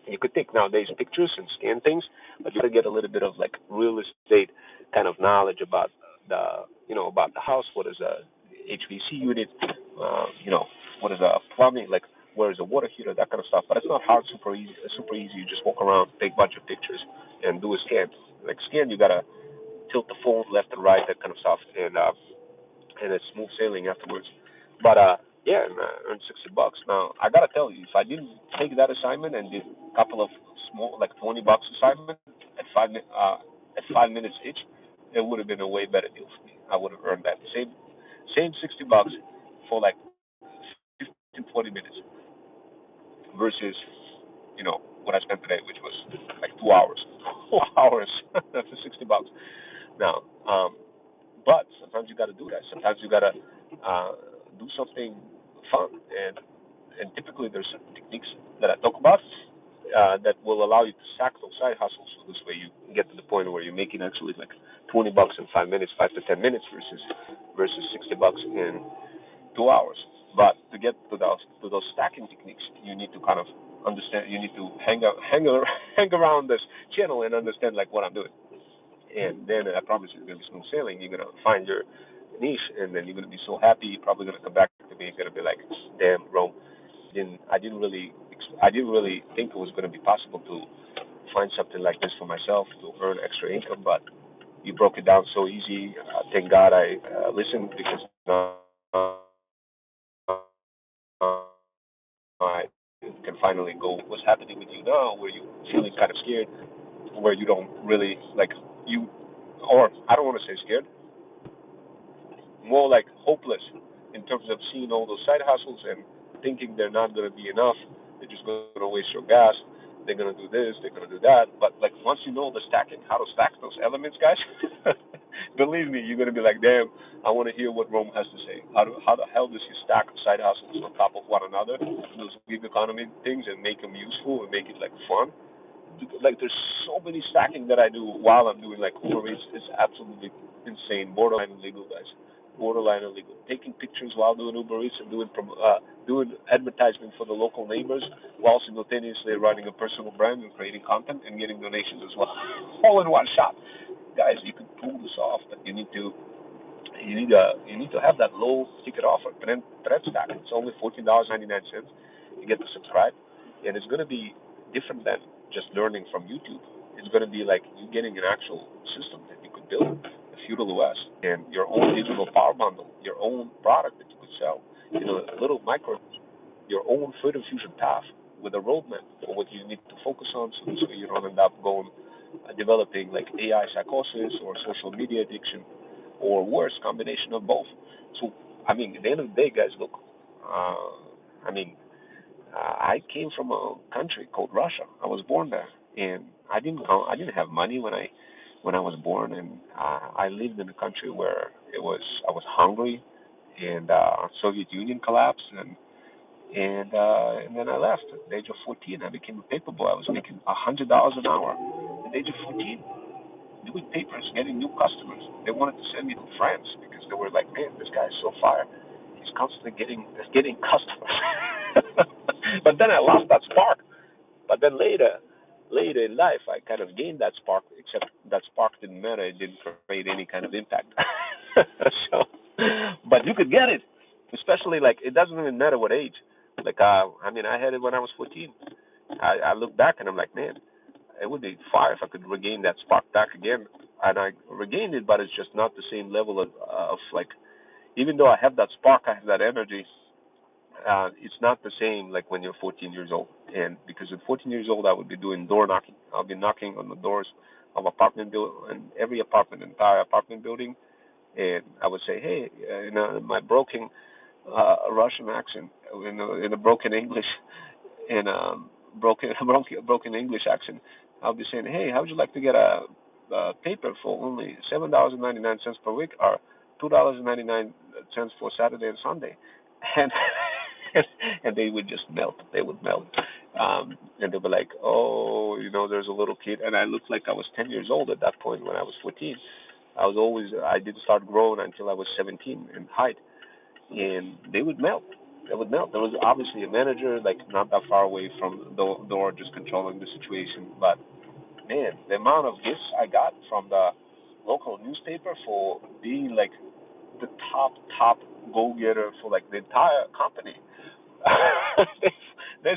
You could take nowadays pictures and scan things, but you got to get a little bit of like real estate kind of knowledge about about the house. What is a HVAC unit? What is a plumbing? Like where is a water heater? That kind of stuff. But it's not hard, super easy. Super easy. You just walk around, take a bunch of pictures, and do a scan. Like scan, you gotta tilt the phone left and right, that kind of stuff, and it's smooth sailing afterwards. But yeah, and earned $60. Now I gotta tell you, if I didn't take that assignment and did a couple of small, like $20 assignment at 5 minutes each, it would have been a way better deal for me. I would have earned that same $60 for like 15, 20 minutes versus what I spent today, which was like 2 hours. 2 hours for $60. Now, but sometimes you got to do that. Sometimes you got to do something fun, and typically there's certain techniques that I talk about that will allow you to sack those side hustles. So this way you get to the point where you're making actually like $20 in 5 minutes, 5 to 10 minutes versus $60 in 2 hours. But to get to those stacking techniques, you need to kind of understand. You need to hang around this channel and understand like what I'm doing. And then I promise you, it's gonna be smooth sailing. You're gonna find your niche, and then you're gonna be so happy. You're probably gonna come back to me. You're gonna be like, "Damn, Rome, I didn't really think it was gonna be possible to find something like this for myself to earn extra income, but you broke it down so easy. Thank God I listened because now I can finally go. What's happening with you now? Where you feeling kind of scared, where you don't really like you, or I don't want to say scared, more like hopeless in terms of seeing all those side hustles and thinking they're not going to be enough. They're just going to waste your gas. They're going to do this. They're going to do that. But like once you know the stacking, how to stack those elements, guys, believe me, you're going to be like, damn, I want to hear what Rome has to say. How the hell does he stack side hustles on top of one another, those gig economy things, and make them useful and make it like fun? Like there's so many stacking that I do while I'm doing like Uber Eats. It's absolutely insane, borderline illegal, guys. Borderline illegal. Taking pictures while doing Uber Eats and doing advertisement for the local neighbors while simultaneously running a personal brand and creating content and getting donations as well, all in one shot. Guys, you can pull this off, but you need to have that low ticket offer. Thread stack. It's only $14.99. You get to subscribe, and it's gonna be different than just learning from YouTube. It's gonna be like you getting an actual system that you could build, a feudal OS, and your own digital power bundle, your own product that you could sell. A little micro, your own Freedom Fusion path with a roadmap for what you need to focus on, so this way you don't end up going developing like AI psychosis or social media addiction or worse, combination of both. So, I mean, at the end of the day, guys, look, I mean, I came from a country called Russia. I was born there, and I didn't have money when I was born, and I lived in a country where I was hungry, and Soviet Union collapsed, and then I left at the age of 14. I became a paper boy. I was making $100 an hour at the age of 14, doing papers, getting new customers. They wanted to send me to France because they were like, man, this guy's so fire. He's constantly getting customers. But then I lost that spark. But then later in life, I kind of gained that spark, except that spark didn't matter. It didn't create any kind of impact. So, but you could get it, especially like it doesn't even matter what age. Like, I mean, I had it when I was 14. I look back and I'm like, man, it would be fire if I could regain that spark back again. And I regained it, but it's just not the same level of like, even though I have that spark, I have that energy. It's not the same like when you're 14 years old. And because at 14 years old, I would be doing door knocking. I'll be knocking on the doors of apartment building, and every apartment, entire apartment building, and I would say, hey, my broken Russian accent, in a broken English, in a broken English accent, I'll be saying, hey, how would you like to get a paper for only $7.99 per week, or $2.99 for Saturday and Sunday, and and they would just melt. They would melt. And they'd be like, oh, there's a little kid, and I looked like I was 10 years old at that point when I was 14. I didn't start growing until I was 17 in height, and they would melt. it would melt. There was obviously a manager like not that far away from the door, just controlling the situation. But man, the amount of gifts I got from the local newspaper for being like the top go getter for like the entire company. they,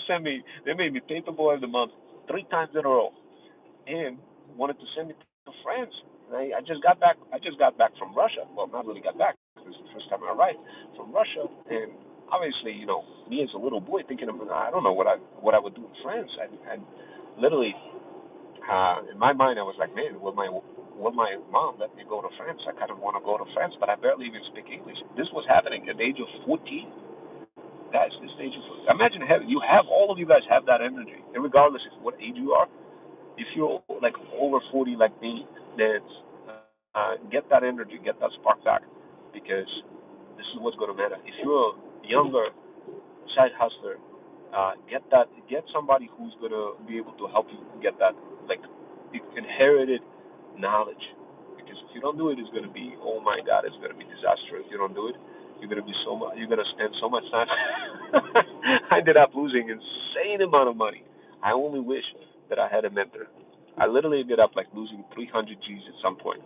they made me paper boy of the month 3 times in a row, and wanted to send me to France. And I just got back from Russia. Well, not really got back. It was the first time I arrived from Russia, and obviously, me as a little boy thinking of, I don't know what I would do in France. I literally, in my mind, I was like, man, will my mom let me go to France? I kind of want to go to France, but I barely even speak English. This was happening at the age of 14. Guys, this age of, imagine all of you guys have that energy, and regardless of what age you are. If you're like over 40 like me, then get that energy, get that spark back, because this is what's going to matter. If you're a younger side hustler, get somebody who's going to be able to help you get that like inherited knowledge. Because if you don't do it, it's going to be, oh my God, it's going to be disaster. If you don't do it, you're going to spend so much time. I ended up losing insane amount of money. I only wish that I had a mentor. I literally ended up like losing 300 G's at some point,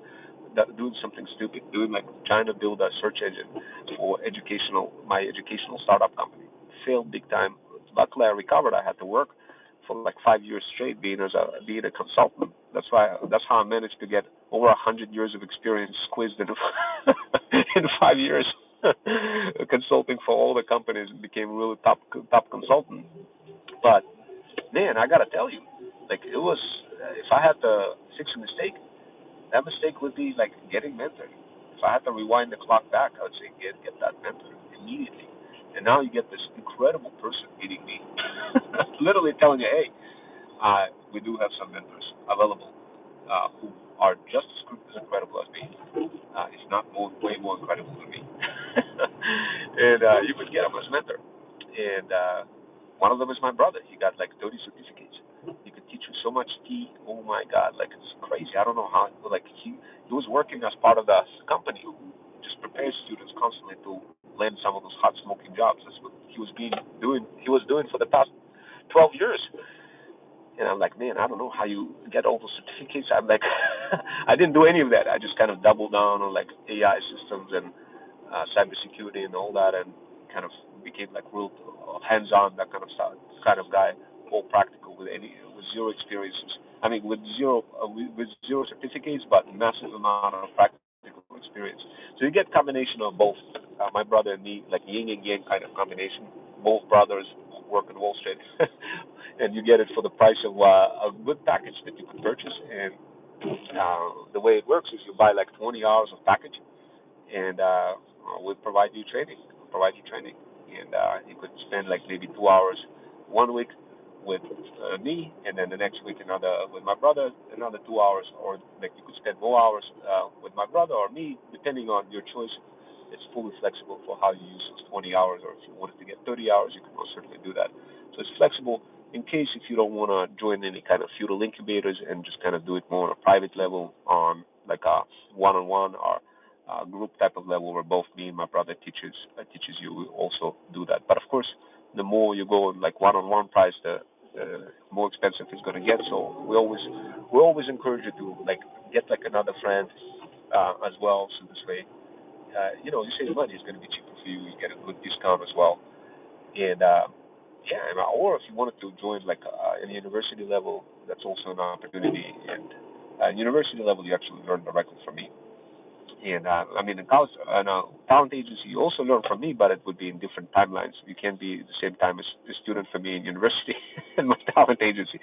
doing something stupid, doing like trying to build a search engine for my educational startup company. Failed big time. Luckily, I recovered. I had to work for like 5 years straight, being a consultant. That's how I managed to get over 100 years of experience squeezed in in 5 years. Consulting for all the companies, became really top consultant. But man, I gotta tell you, like it was, if I had to fix a mistake, that mistake would be like getting mentored. If I had to rewind the clock back, I would say get that mentor immediately. And now you get this incredible person meeting me, literally telling you, hey, we do have some mentors available who are just as incredible as me, if not way more incredible than me. And you could get him as mentor. And one of them is my brother. He got like 30 certificates. He could teach you so much tea. Oh my God, like it's crazy. I don't know how. Like he was working as part of the company who just prepares students constantly to land some of those hot smoking jobs. That's what he was doing for the past 12 years. And I'm like, man, I don't know how you get all those certificates. I'm like, I didn't do any of that. I just kind of doubled down on like AI systems and cybersecurity and all that, and kind of became like real hands-on, that kind of stuff, kind of guy, all practical with zero experiences. I mean, with zero certificates, but massive amount of practical experience. So you get combination of both. My brother and me, like yin and yang kind of combination. Both brothers work in Wall Street, and you get it for the price of a good package that you could purchase. And the way it works is you buy like 20 hours of package, and we provide you training, and you could spend like maybe 2 hours one week with me, and then the next week another with my brother, another 2 hours, or like you could spend more hours with my brother or me, depending on your choice. It's fully flexible for how you use those 20 hours, or if you wanted to get 30 hours, you can most certainly do that. So it's flexible in case if you don't want to join any kind of feudal incubators and just kind of do it more on a private level, on like a one-on-one or group type of level where both me and my brother teaches you. We also do that. But of course, the more you go like one-on-one price, the more expensive it's going to get. So we always encourage you to like get like another friend as well. So this way, you save money. It's going to be cheaper for you. You get a good discount as well. And yeah, or if you wanted to join like in the university level, that's also an opportunity. And university level, you actually learn directly from me. And I mean, in college, talent agency, you also learn from me, but it would be in different timelines. You can't be at the same time as a student for me in university and my talent agency,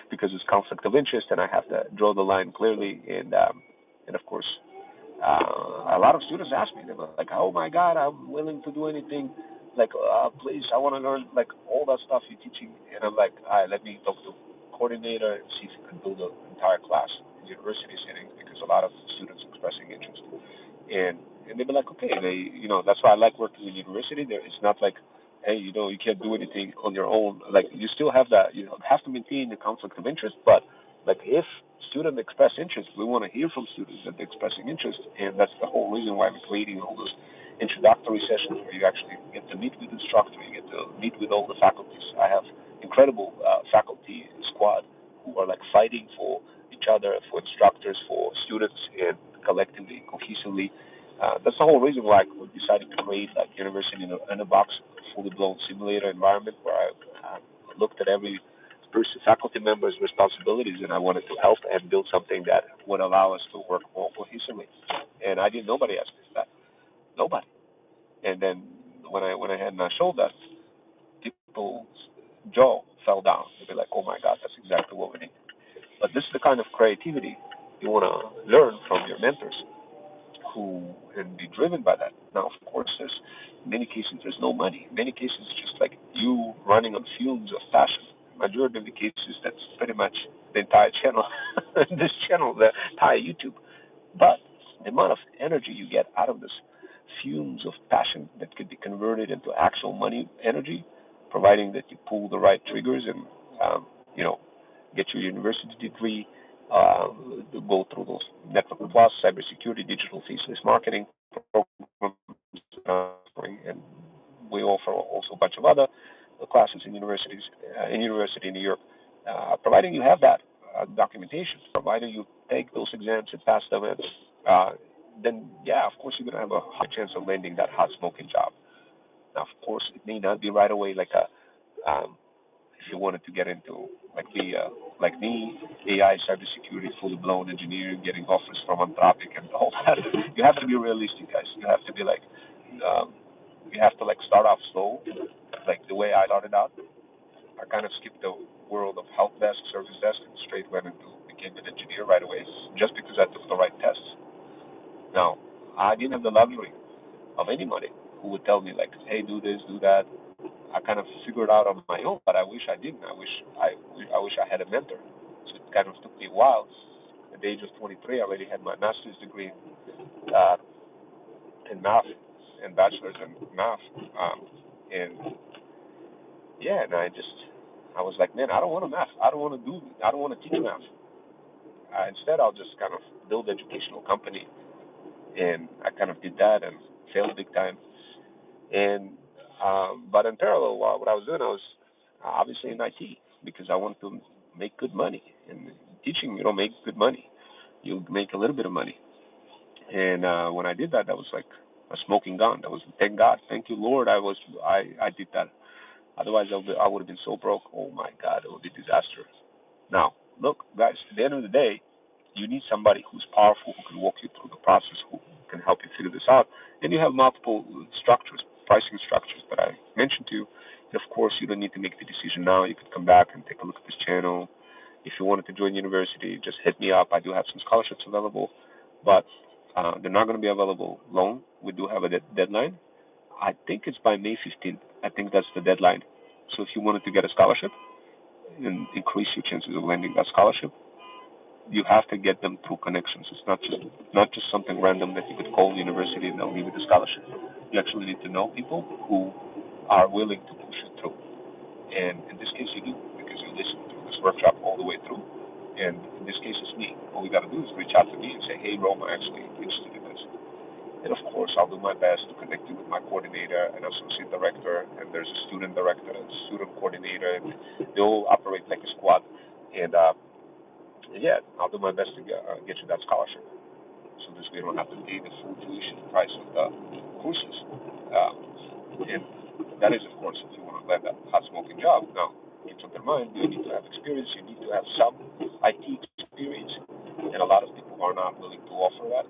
because it's conflict of interest, and I have to draw the line clearly. And of course, a lot of students ask me, they're like, "Oh my God, I'm willing to do anything. Like, please, I want to learn like all that stuff you're teaching." And I'm like, "All right, let me talk to coordinator and see if you can build an entire class in university settings, because a lot of students expressing interest." And and they'd be like, okay, that's why I like working in university. It's not like, hey, you can't do anything on your own. Like you still have that, have to maintain the conflict of interest, but like if students express interest, we want to hear from students that they're expressing interest, and that's the whole reason why we're creating all those introductory sessions where you actually get to meet with the instructor, you get to meet with all the faculties. I have incredible faculty squad who are like fighting for each other, for instructors, for students, and collectively, cohesively. That's the whole reason why we decided to create like University in a Box, fully blown simulator environment where I looked at every person, faculty member's responsibilities, and I wanted to help and build something that would allow us to work more cohesively. And I didn't. Nobody asked me that. Nobody. And then when I had my shoulder, people's jaw fell down. They'd be like, "Oh my God, that's exactly what we need." But this is the kind of creativity you want to learn from your mentors who and be driven by that. Now, of course, there's in many cases there's no money. In many cases, it's just like you running on fumes of passion. Majority of the cases, that's pretty much the entire channel, this channel, the entire YouTube. But the amount of energy you get out of this fumes of passion that could be converted into actual money energy, providing that you pull the right triggers and you know get your university degree, go through those Network Plus, cybersecurity, digital faceless marketing programs, and we offer also a bunch of other classes in universities, in University in New York, providing you have that documentation, providing you take those exams and pass them, and then yeah, of course you're gonna have a high chance of landing that hot smoking job. Now, of course, it may not be right away like a if you wanted to get into like me, AI, cybersecurity, fully blown engineering, getting offers from Anthropic and all that. You have to be realistic, guys. You have to be like, um, you have to like start off slow, like the way I started out. I kind of skipped the world of help desk, service desk, and straight went into became an engineer right away, just because I took the right tests. Now, I didn't have the luxury of anybody who would tell me like, hey, do this, do that. I kind of figured out on my own, but I wish I didn't. I wish I had a mentor. So it kind of took me a while. At the age of 23, I already had my master's degree uh, in math and bachelor's in math. And yeah, and I was like, man, I don't want to math. I don't want to teach math. Instead, I'll just kind of build an educational company. And I kind of did that and failed big time. And but in parallel, while what I was doing, I was obviously in IT because I wanted to make good money. And teaching, you don't make good money. You make a little bit of money. And when I did that, that was like a smoking gun. That was thank God, thank you Lord, I did that. Otherwise, I would have been so broke. Oh my God, it would be disastrous. Now, look, guys, at the end of the day, you need somebody who's powerful, who can walk you through the process, who can help you figure this out. And you have multiple structures, pricing structures that I mentioned to you. And of course, you don't need to make the decision now. You could come back and take a look at this channel. If you wanted to join university, just hit me up. I do have some scholarships available, but they're not going to be available long. We do have a deadline. I think it's by May 15th. I think that's the deadline. So if you wanted to get a scholarship and increase your chances of landing that scholarship, you have to get them through connections. It's not just something random that you could call the university and they'll give you the scholarship. You actually need to know people who are willing to push it through. And in this case, you do because you listen to this workshop all the way through. And in this case, it's me. All we got to do is reach out to me and say, "Hey, Rome, I'm actually interested in this." And of course, I'll do my best to connect you with my coordinator and associate director, and there's a student director and student coordinator, and they all operate like a squad. And yeah, I'll do my best to get you that scholarship. So this way you don't have to pay the full tuition price of the courses. And that is, of course, if you want to land a hot smoking job. Now, keep in mind, you need to have experience. You need to have some IT experience, and a lot of people are not willing to offer that.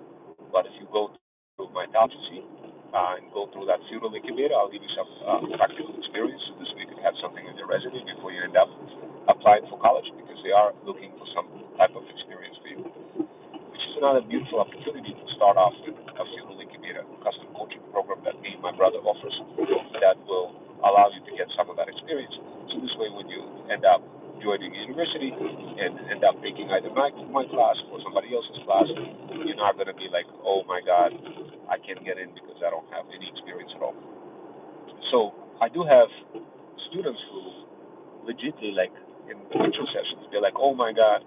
But if you go through my agency and go through that feudal incubator, I'll give you some practical experience. So this way you can have something in your resume before you end up applying for college, because they are looking for some type of experience for you, which is another beautiful opportunity to start off with a feudal incubator custom coaching program that me and my brother offers that will allow you to get some of that experience. So this way, when you end up joining a university and end up taking either my class or somebody else's class, you're not going to be like, oh my God, I can't get in because I don't have any experience at all. So I do have students who legitimately, like in intro sessions, they're like, oh my God,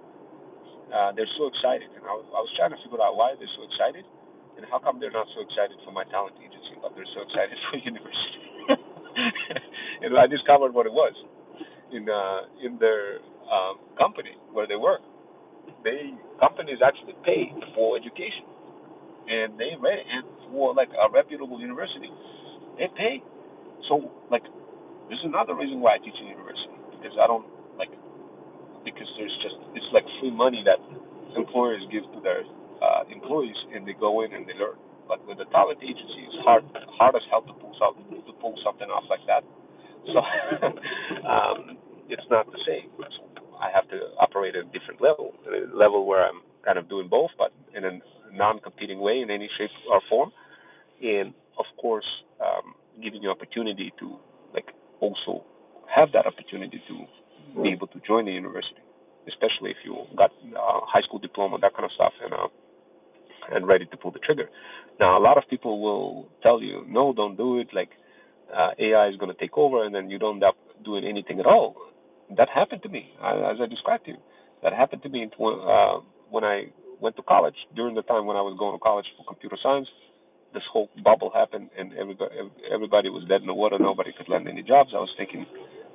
they're so excited. And I was trying to figure out why they're so excited and how come they're not so excited for my talent agency. but they're so excited for university. And I discovered what it was in their company where they work. Companies actually pay for education, and they rate and for like a reputable university, they pay. So like, this is another reason why I teach in university, because I don't like because there's just it's like free money that employers give to their employees, and they go in and they learn. But with the talent agency, it's hard as hell to pull something off like that. So it's not the same. So I have to operate at a different level, a level where I'm kind of doing both, but in a non-competing way in any shape or form. And of course, giving you opportunity to like also have that opportunity to be able to join the university, especially if you got high school diploma, that kind of stuff, and ready to pull the trigger. Now, a lot of people will tell you, no, don't do it. Like AI is going to take over, and then you don't end up doing anything at all. That happened to me, as I described to you. That happened to me when I went to college. During the time when I was going to college for computer science, this whole bubble happened, and everybody was dead in the water. Nobody could land any jobs. I was thinking,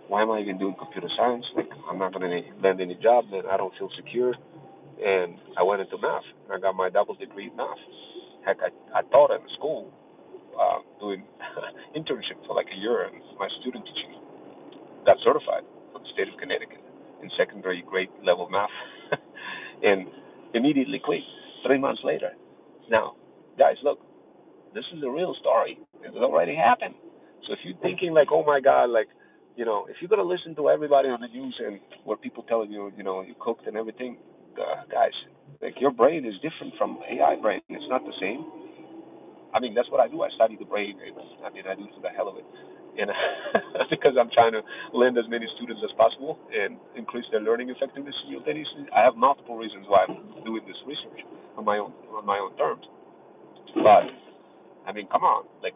why am I even doing computer science? Like, I'm not going to land any job. Then I don't feel secure. And I went into math. I got my double degree in math. Heck, I taught in school, doing internship for like a year, and my student teaching got certified for the state of Connecticut in secondary grade level math, and immediately quit 3 months later. Now, guys, look, this is a real story. It already happened. So if you're thinking like, oh my God, like, if you're gonna listen to everybody on the news and where people telling you, you cooked and everything, guys, like your brain is different from AI brain. It's not the same. I mean, that's what I do. I study the brain. And, I mean, I do it for the hell of it, and because I'm trying to land as many students as possible and increase their learning effectiveness simultaneously. I have multiple reasons why I'm doing this research on my own terms. But I mean, come on, like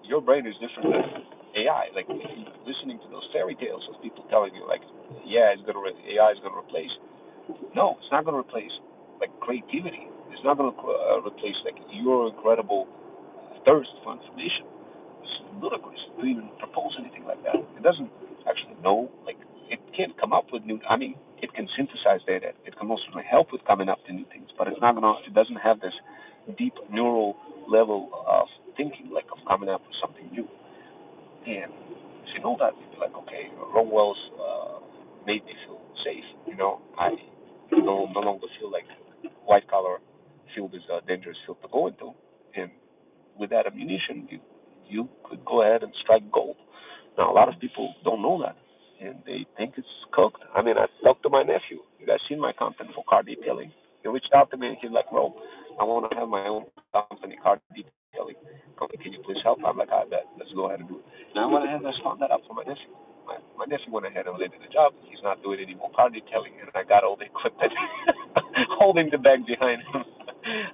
your brain is different than AI. Like if you're listening to those fairy tales of people telling you, like, yeah, AI is gonna replace. No, it's not gonna replace like creativity. It's not gonna replace like your incredible thirst for information. It's ludicrous to even propose anything like that. It doesn't actually know, like, it can't come up with new. I mean, it can synthesize data. It can most certainly help with coming up to new things, but it's not gonna. It doesn't have this deep neural level of thinking, like of coming up with something new. And if you know that, you'd be like, okay, Romwell's made me feel safe. I no longer feel like white collar field is a dangerous field to go into, and with that ammunition, you could go ahead and strike gold. Now, a lot of people don't know that, and they think it's cooked. I mean, I talked to my nephew. You guys seen my content for car detailing? He reached out to me, and he's like, "Bro, I want to have my own company, car detailing. Can you please help?" I'm like, "I bet. Let's go ahead and do it." And I went ahead and I spun that up for my nephew. My nephew went ahead and landed the job. He's not doing any more car detailing, and I got all the equipment holding the bag behind him.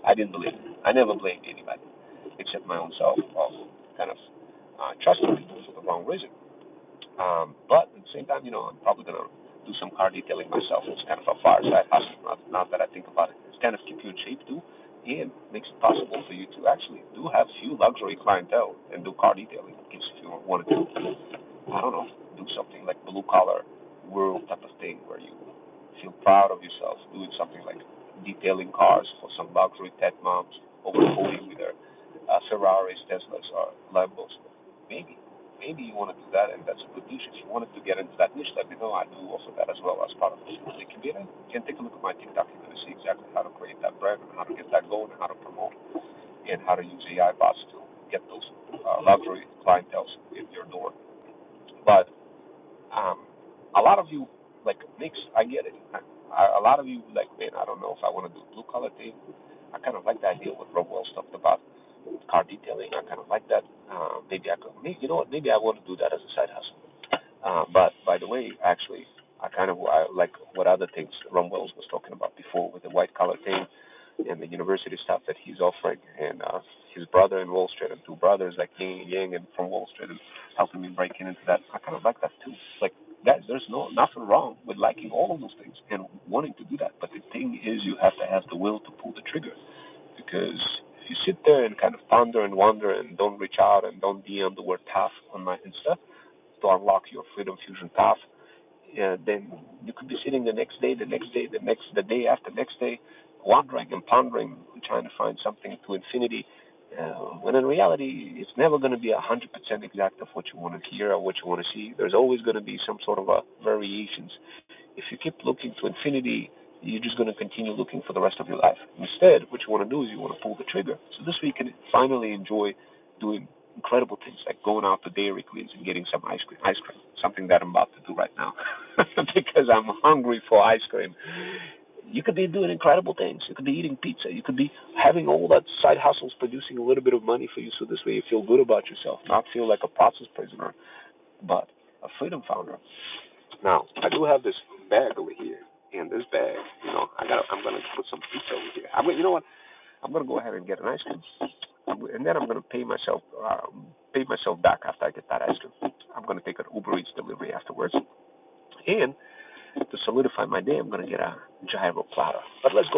I didn't believe it. I never blamed anybody except my own self of kind of trusting people for the wrong reason. But at the same time, I'm probably gonna do some car detailing myself. It's kind of a far side hustle. Now that I think about it, it's kind of keep you in shape too, and makes it possible for you to actually do have few luxury clientele and do car detailing. If you wanted to, I don't know, do something like blue collar world type of thing where you feel proud of yourself doing something like detailing cars for some luxury tech moms overcoating with their Ferraris, Teslas, or Lambos. Maybe, maybe you want to do that, and that's a good niche. If you wanted to get into that niche, let me know. I do offer that as well as part of the incubator. You can take a look at my TikTok. You're going to see exactly how to create that brand and how to get that going and how to promote and how to use AI bots to get those luxury clientels in your door. But a lot of you like mix. I get it. A lot of you like, man, I don't know if I want to do blue collar thing. I kind of like the idea what Rob Wells talked about car detailing. I kind of like that. Maybe I could. Maybe, you know what? Maybe I want to do that as a side hustle. But by the way, actually, I like what other things Ron Wells was talking about before with the white collar thing and the university stuff that he's offering, and his brother in Wall Street and two brothers like Yin and Yang and from Wall Street and helping me breaking into that. I kind of like that too. Like, guys, there's nothing wrong with liking all of those things and wanting to do that. But the thing is, you have to have the will to pull the trigger because you sit there and kind of ponder and wonder and don't reach out and don't DM the word tough on my Insta to unlock your Freedom Fusion path, then you could be sitting the next day, the day after next day, wondering and pondering, trying to find something to infinity. When in reality, it's never going to be 100% exact of what you want to hear or what you want to see. There's always going to be some sort of a variations. If you keep looking to infinity, you're just going to continue looking for the rest of your life. Instead, what you want to do is you want to pull the trigger. So this way you can finally enjoy doing incredible things like going out to Dairy Queens and getting some ice cream, something that I'm about to do right now because I'm hungry for ice cream. You could be doing incredible things. You could be eating pizza. You could be having all that side hustles producing a little bit of money for you so this way you feel good about yourself, not feel like a process prisoner, but a freedom founder. Now, I do have this bag over here, and this bag, I'm gonna put some pizza over here. You know what? I'm gonna go ahead and get an ice cream, and then I'm gonna pay myself back after I get that ice cream. I'm gonna take an Uber Eats delivery afterwards, and to solidify my day, I'm gonna get a gyro platter. But let's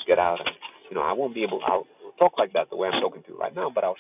get out. And, I won't be able. I'll talk like that the way I'm talking to you right now, but I'll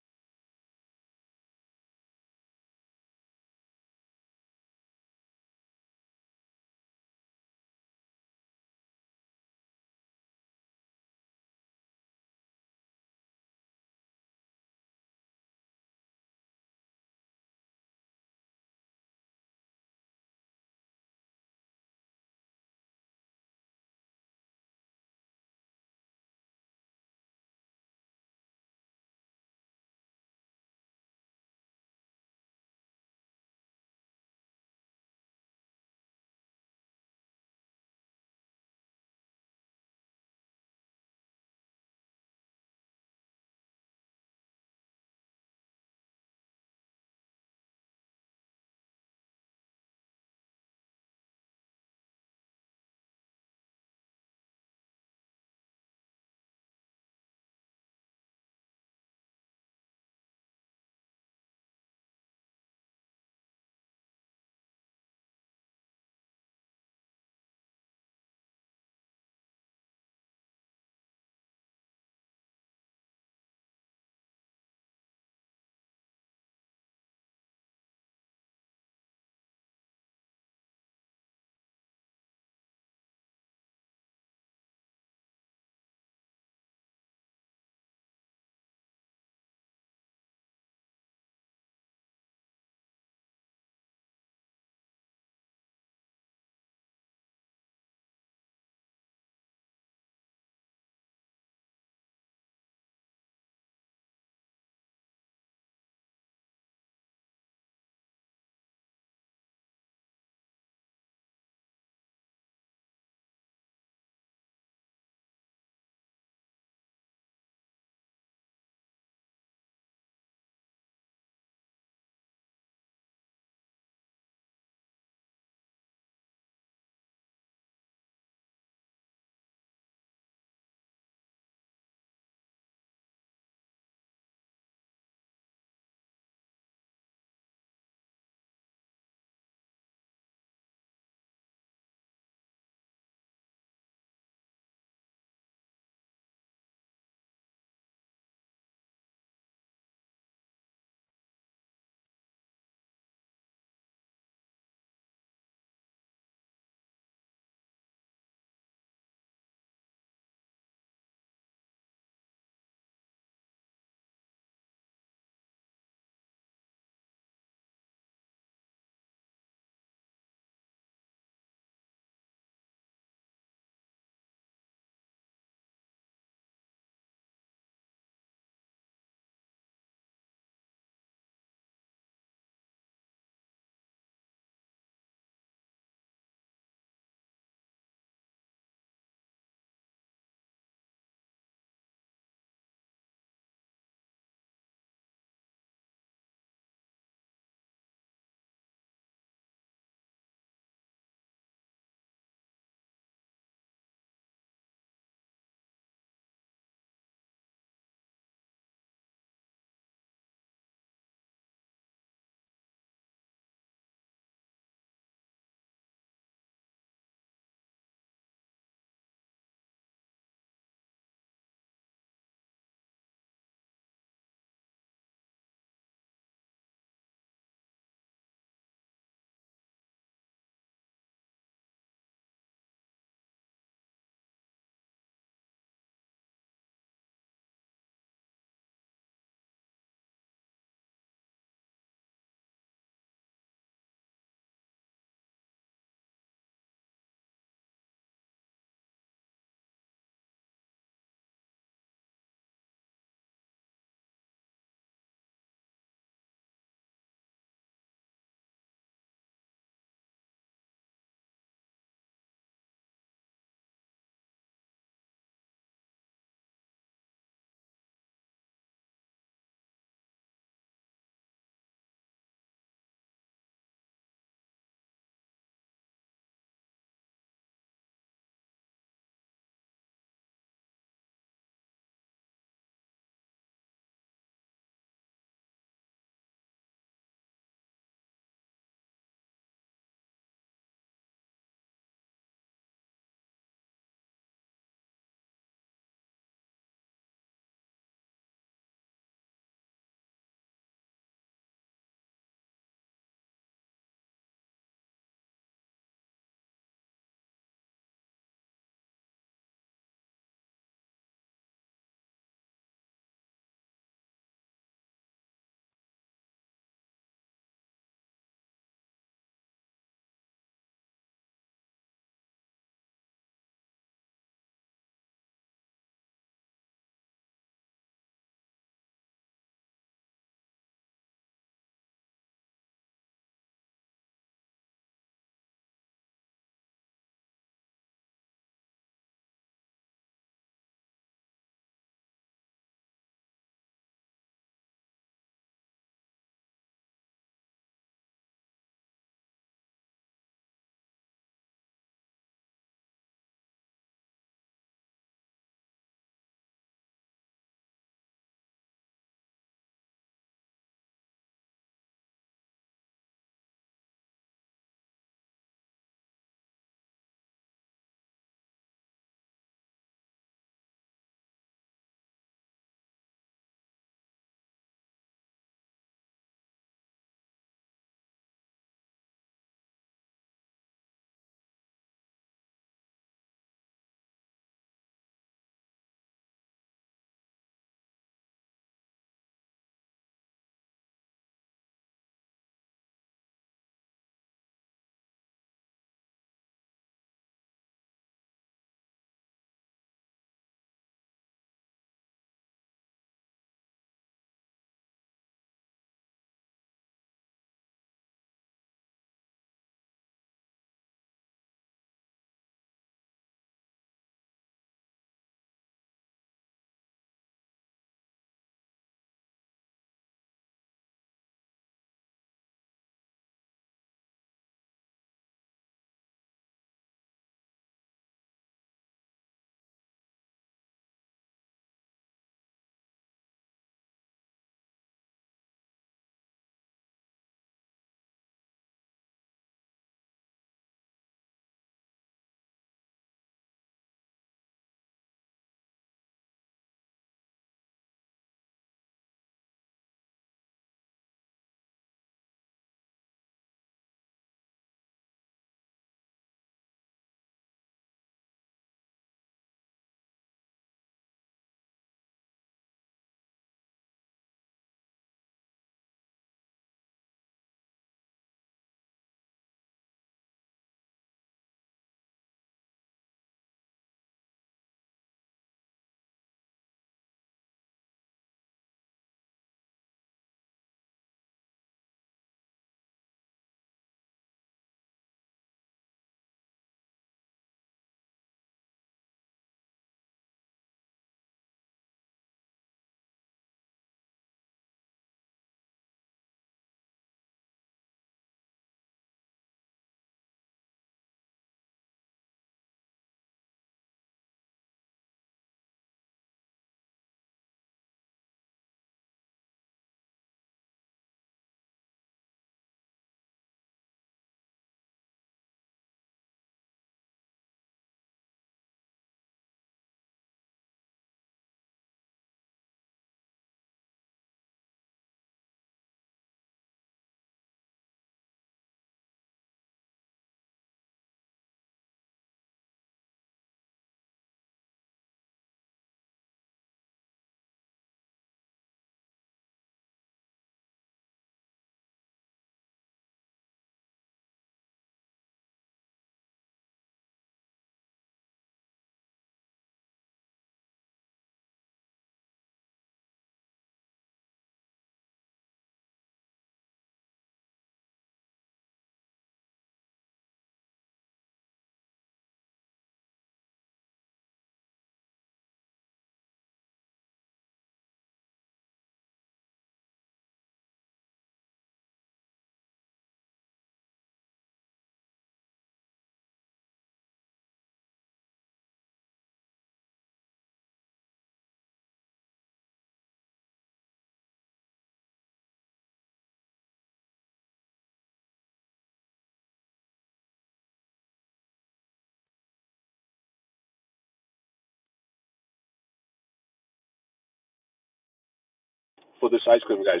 for this ice cream, guys.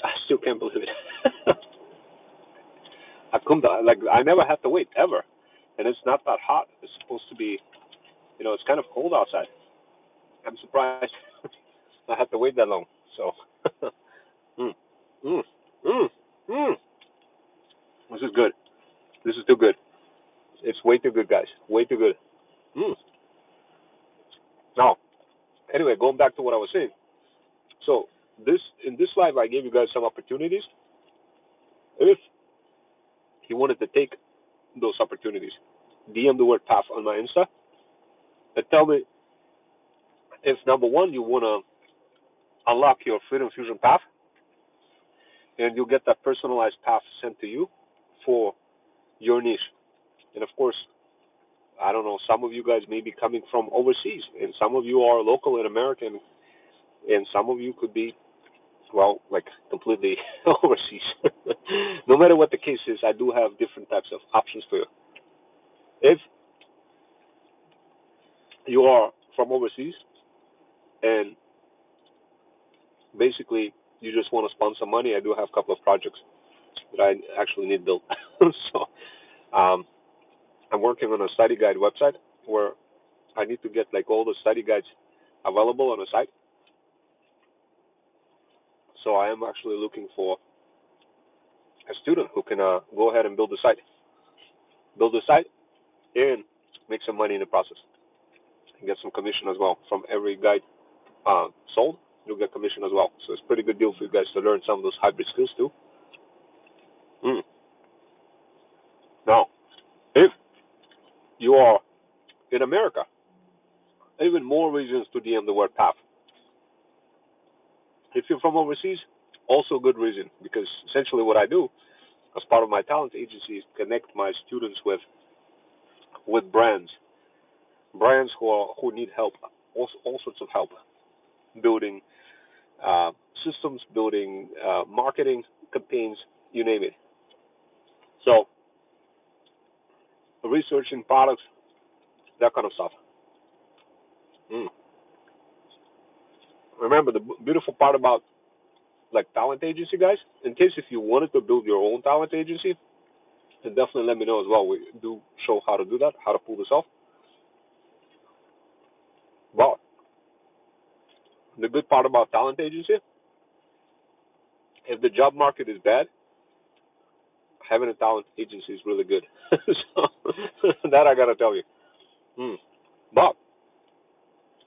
I still can't believe it. I never have to wait ever, and it's not that hot. It's supposed to be, it's kind of cold outside. I'm surprised I have to wait that long. So, mm, mm, mm, mm. This is good. This is too good. It's way too good, guys. Way too good. Mm. Now, anyway, going back to what I was saying. So in this live, I gave you guys some opportunities. If you wanted to take those opportunities, DM the word path on my Insta and tell me if number one you want to unlock your Freedom Fusion path, and you'll get that personalized path sent to you for your niche. And of course, I don't know, some of you guys may be coming from overseas, and some of you are local in America, and some of you could be, well, like completely overseas. No matter what the case is, I do have different types of options for you. If you are from overseas and basically you just want to sponsor money, I do have a couple of projects that I actually need built. So I'm working on a study guide website where I need to get like all the study guides available on the site. So I am actually looking for a student who can go ahead and build the site, and make some money in the process, and get some commission as well from every guide sold. You'll get commission as well. So it's a pretty good deal for you guys to learn some of those hybrid skills too. Mm. Now, if you are in America, even more reasons to DM the word path. If you're from overseas, also a good reason, because essentially what I do as part of my talent agency is connect my students with brands who need help, all sorts of help, building uh, systems, building marketing campaigns, you name it. So researching products, that kind of stuff. Mm. Remember the beautiful part about like talent agency, guys. In case if you wanted to build your own talent agency, then definitely let me know as well. We do show how to do that, how to pull this off. But the good part about talent agency, if the job market is bad, having a talent agency is really good. So that I gotta tell you. Mm. But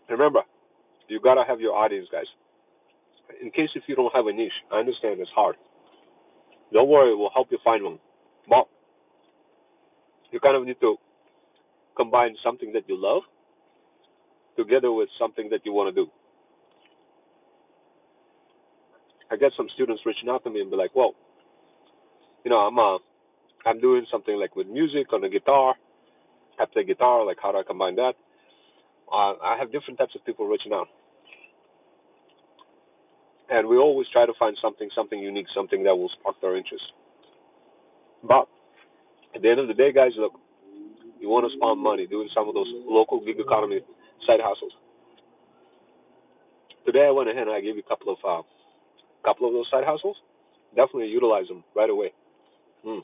remember, you gotta have your audience, guys. In case if you don't have a niche, I understand it's hard. Don't worry, we'll help you find one. But you kind of need to combine something that you love together with something that you want to do. I get some students reaching out to me and be like, "Well, I'm doing something like with music on the guitar. I play guitar. Like, how do I combine that?" I have different types of people reaching out, and we always try to find something unique, something that will spark their interest. But at the end of the day, guys, look, you want to spawn money doing some of those local gig economy side hustles. Today, I went ahead and I gave you a couple of those side hustles. Definitely utilize them right away. Mm.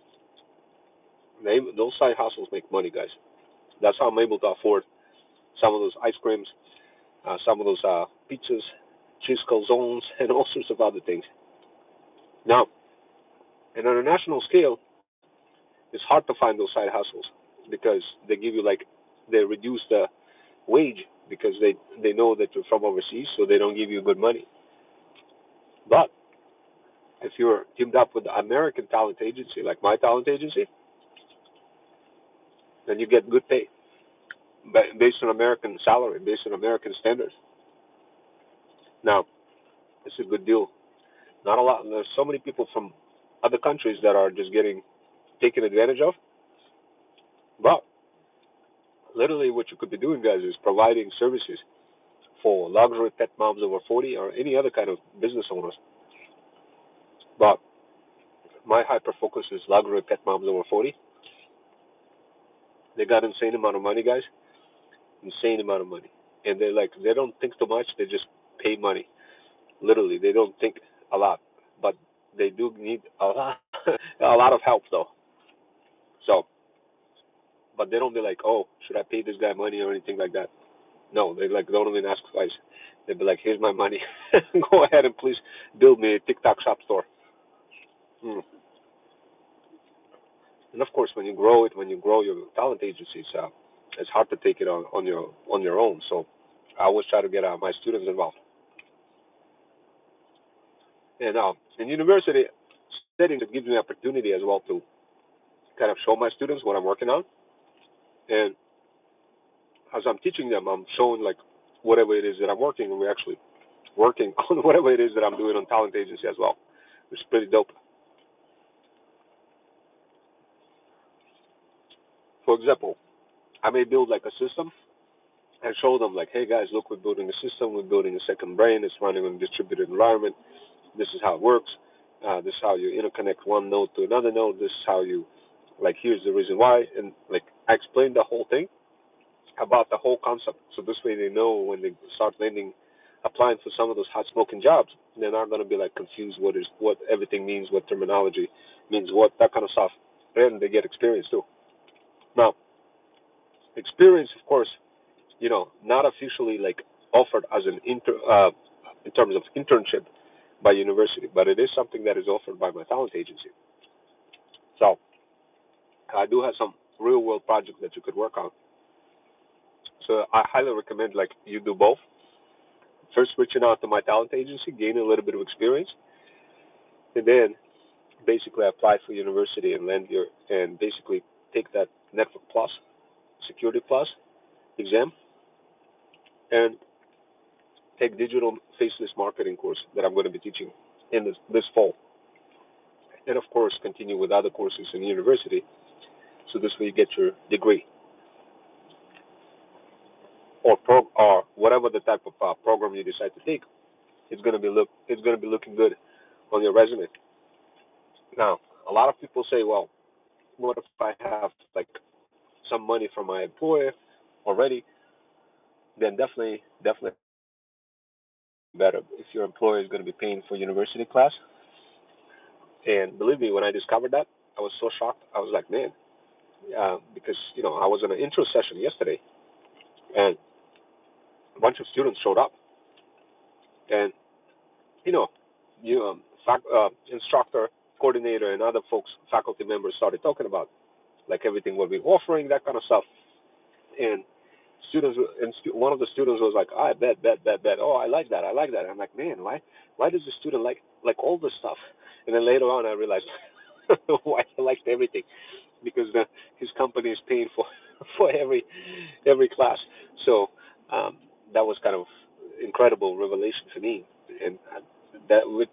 Those side hustles make money, guys. That's how I'm able to afford some of those ice creams, some of those pizzas, cheese calzones, and all sorts of other things. Now, and on a national scale, it's hard to find those side hustles because they give you they reduce the wage because they know that you're from overseas, so they don't give you good money. But if you're teamed up with the American talent agency, like my talent agency, then you get good pay based on American salary, based on American standards. Now, it's a good deal. Not a lot. There's so many people from other countries that are just getting taken advantage of. But literally, what you could be doing, guys, is providing services for luxury pet moms over 40 or any other kind of business owners. But my hyper focus is luxury pet moms over 40. They got insane amount of money, guys. Insane amount of money. And they don't think too much. They just pay money. Literally, they don't think a lot, but they do need a lot, a lot of help though. So, but they don't be like, oh, should I pay this guy money or anything like that? No, they like don't even ask twice. They'd be like, here's my money. Go ahead and please build me a TikTok shop store. Mm. And of course, when you grow your talent agencies, it's hard to take it on your own. So I always try to get my students involved. And in university settings, it gives me opportunity as well to kind of show my students what I'm working on. And as I'm teaching them, I'm showing like whatever it is that I'm working, and we're actually working on whatever it is that I'm doing on talent agency as well, which is pretty dope. For example, I may build like a system and show them like, hey guys, look, we're building a system, we're building a second brain, it's running on a distributed environment. This is how it works. This is how you interconnect one node to another node. This is how you, like, here's the reason why, and like I explained the whole thing about the whole concept. So this way they know when they start landing, applying for some of those hot smoking jobs, they're not going to be like confused what everything means, what terminology means, what that kind of stuff, and they get experience too. Now, experience, of course, not officially like offered as an in terms of internship by university, but it is something that is offered by my talent agency. So I do have some real world projects that you could work on. So I highly recommend like you do both. First, reaching out to my talent agency, gain a little bit of experience, and then basically apply for university and land your and basically take that Network Plus, Security Plus exam, and take digital faceless marketing course that I'm going to be teaching in this fall, and of course continue with other courses in university. So this way you get your degree or whatever the type of program you decide to take. It's going to be looking good on your resume. Now, a lot of people say, well, what if I have like some money from my employer already? Then definitely better if your employer is going to be paying for university class. And believe me, when I discovered that, I was so shocked. I was like, man, because I was in an intro session yesterday, and a bunch of students showed up, and you know, instructor, coordinator, and other folks, faculty members started talking about like everything what we're offering, that kind of stuff. And one of the students was like, I bet. Oh, I like that. I like that. I'm like, man, why does the student like all this stuff? And then later on, I realized why he liked everything because his company is paying for for every class. So that was kind of incredible revelation for me, and that which